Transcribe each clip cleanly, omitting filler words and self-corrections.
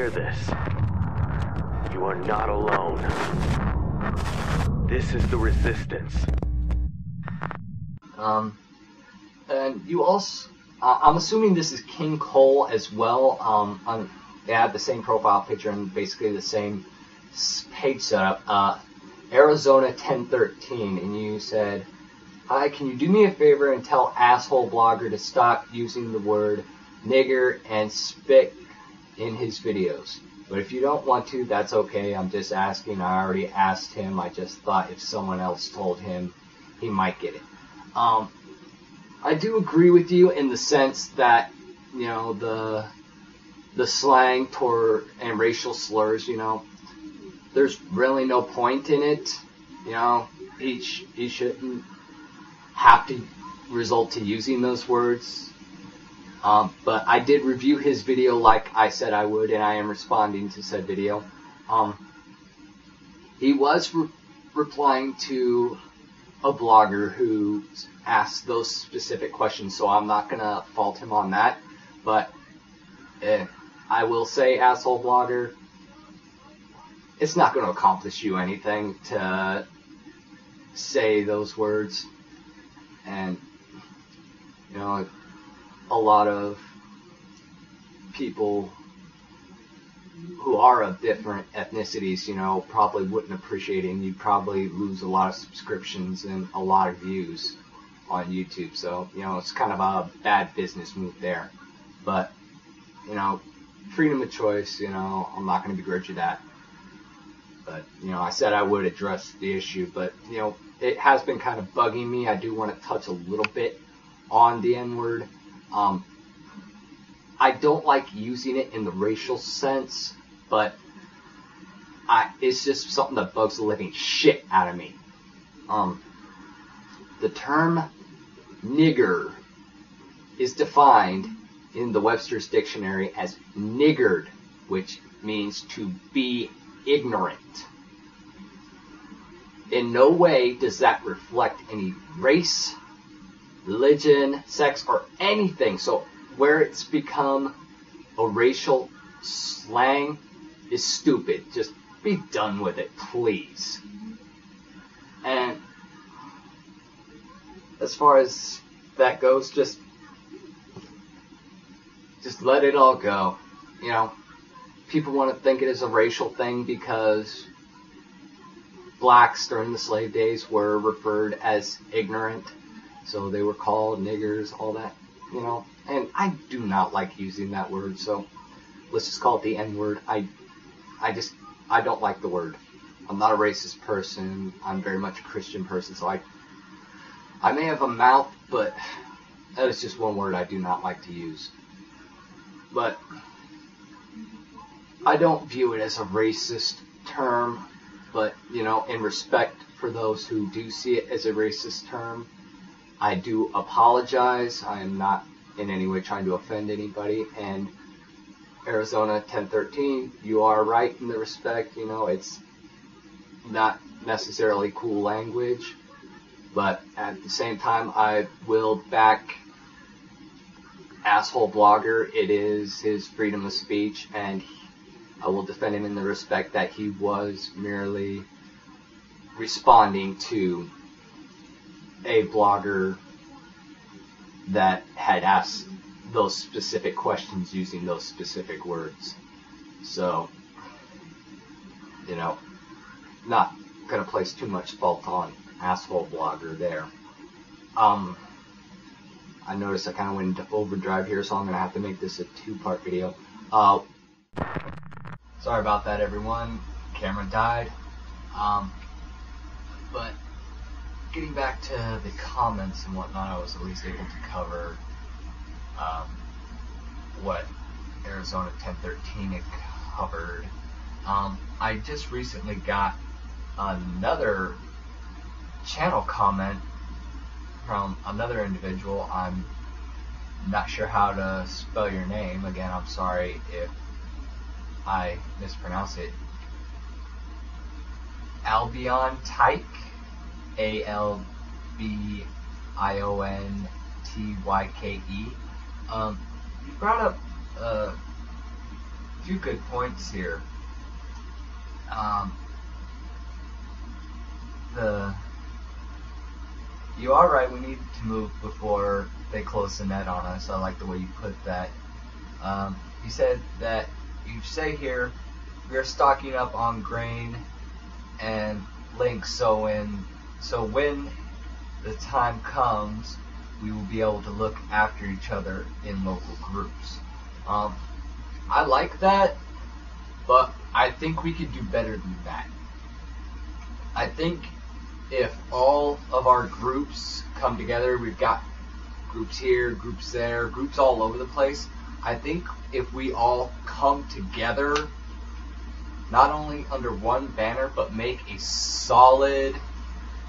hear this, you are not alone. This is the resistance. And you also, I'm assuming this is King Cole as well. They have the same profile picture and basically the same page setup. Arizona 1013, and you said, "Hi, can you do me a favor and tell asshole blogger to stop using the word nigger and spit in his videos? But if you don't want to, that's okay. I'm just asking. I already asked him. I just thought if someone else told him, he might get it." I do agree with you in the sense that, you know, the slang and racial slurs, you know, there's really no point in it. You know, he shouldn't have to resort to using those words. But I did review his video like I said I would, and I am responding to said video. He was replying to a blogger who asked those specific questions, so I'm not going to fault him on that. But I will say, asshole blogger, it's not going to accomplish you anything to say those words. And, you know, a lot of people who are of different ethnicities, you know, probably wouldn't appreciate it, and you'd probably lose a lot of subscriptions and a lot of views on YouTube. So, you know, it's kind of a bad business move there. But, you know, freedom of choice, you know, I'm not going to begrudge you that. But, you know, I said I would address the issue, but, you know, it has been kind of bugging me. I do want to touch a little bit on the N-word. I don't like using it in the racial sense, but it's just something that bugs the living shit out of me. The term nigger is defined in the Webster's Dictionary as niggard, which means to be ignorant. In no way does that reflect any race, religion, sex, or anything. So where it's become a racial slang is stupid. Just be done with it, please. And as far as that goes, just let it all go. You know, people want to think it is a racial thing because blacks during the slave days were referred as ignorant, so they were called niggers, all that, you know. And I do not like using that word, so let's just call it the N-word. I don't like the word. I'm not a racist person. I'm very much a Christian person, so I may have a mouth, but that is just one word I do not like to use. But I don't view it as a racist term, but, you know, in respect for those who do see it as a racist term, I do apologize. I am not in any way trying to offend anybody. And Arizona 1013, you are right in the respect, you know, it's not necessarily cool language, but at the same time, I will back asshole blogger. It is his freedom of speech, and I will defend him in the respect that he was merely responding to a blogger that had asked those specific questions using those specific words. So, you know, not going to place too much fault on asshole blogger there. I noticed I kind of went into overdrive here, so I'm going to have to make this a two-part video. Sorry about that, everyone. Camera died. But getting back to the comments and whatnot, I was at least able to cover what Arizona 1013 had covered. I just recently got another channel comment from another individual. I'm not sure how to spell your name. Again, I'm sorry if I mispronounce it. Albion Tyke, ALBIONTYKE. You brought up a few good points here. You are right, we need to move before they close the net on us. I like the way you put that. You said that, you say here, we are stocking up on grain and links, so when the time comes, we will be able to look after each other in local groups. I like that, but I think we could do better than that. I think if all of our groups come together, we've got groups here, groups there, groups all over the place. I think if we all come together, not only under one banner, but make a solid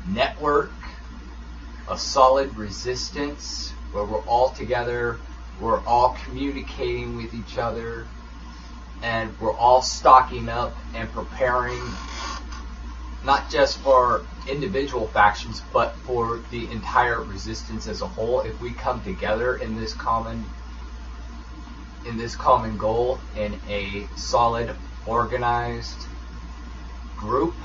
network, a solid resistance, where we're all together, we're all communicating with each other, and we're all stocking up and preparing, not just for individual factions, but for the entire resistance as a whole. If we come together in this common goal, in a solid, organized group,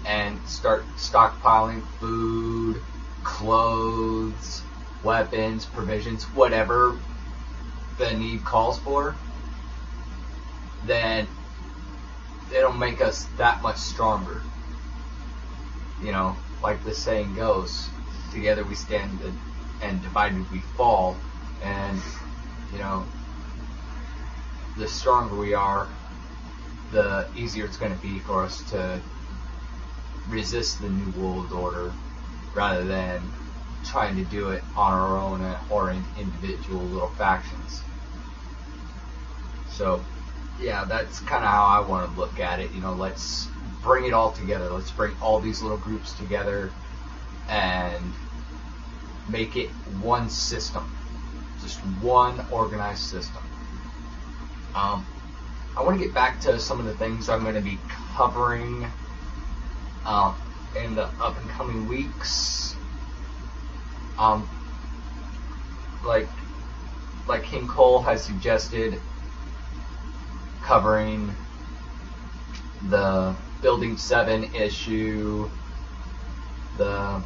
and start stockpiling food, clothes, weapons, provisions, whatever the need calls for, then it'll make us that much stronger. You know, like the saying goes, together we stand and divided we fall. And, you know, the stronger we are, the easier it's going to be for us to resist the New World Order, rather than trying to do it on our own or in individual little factions. So, yeah, that's kind of how I want to look at it. You know, let's bring it all together. Let's bring all these little groups together and make it one system. Just one organized system. I want to get back to some of the things I'm going to be covering in the up and coming weeks. Like King Cole has suggested, covering the Building 7 issue, the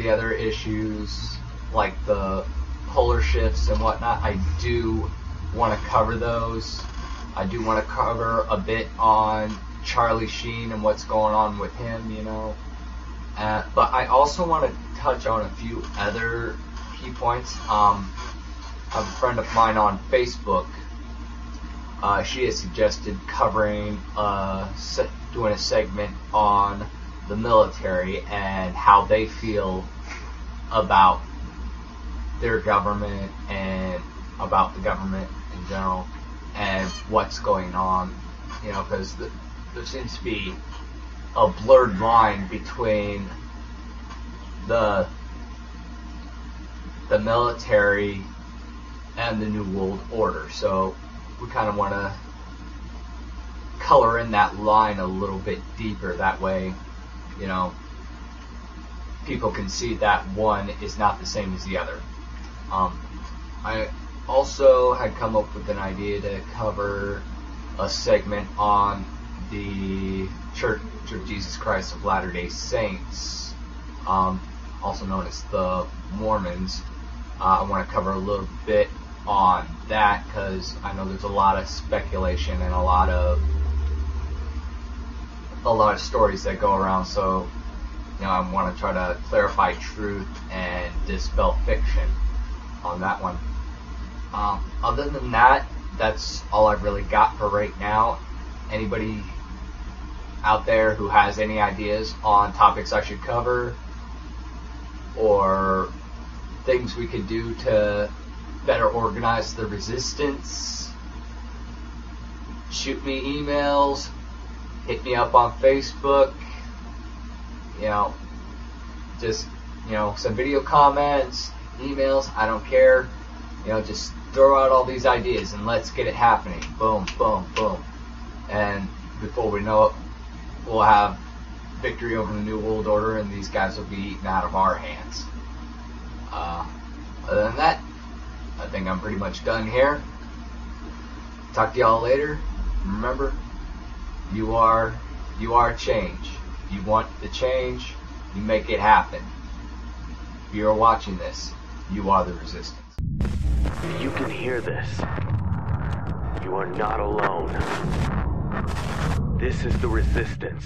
other issues like the polar shifts and whatnot. I do want to cover those. I do want to cover a bit on Charlie Sheen and what's going on with him, you know. But I also want to touch on a few other key points. I have a friend of mine on Facebook. She has suggested covering, doing a segment on the military and how they feel about their government and about the government in general and what's going on. You know, because there seems to be a blurred line between the military and the New World Order. So we kind of want to color in that line a little bit deeper. That way, you know, people can see that one is not the same as the other. I also had come up with an idea to cover a segment on the Church of Jesus Christ of Latter-day Saints, also known as the Mormons. I want to cover a little bit on that because I know there's a lot of speculation and a lot of stories that go around. So, you know, I want to try to clarify truth and dispel fiction on that one. Other than that, that's all I've really got for right now. Anybody out there who has any ideas on topics I should cover or things we could do to better organize the resistance, shoot me emails, hit me up on Facebook, you know, just, you know, some video comments, emails, I don't care, you know, just throw out all these ideas and let's get it happening. Boom, boom, boom. And before we know it, we'll have victory over the New World Order and these guys will be eaten out of our hands. Other than that, think I'm pretty much done here. Talk to y'all later. Remember, you are change. You want the change, you make it happen. If you are watching this, you are the resistance. You can hear this. You are not alone. This is the resistance.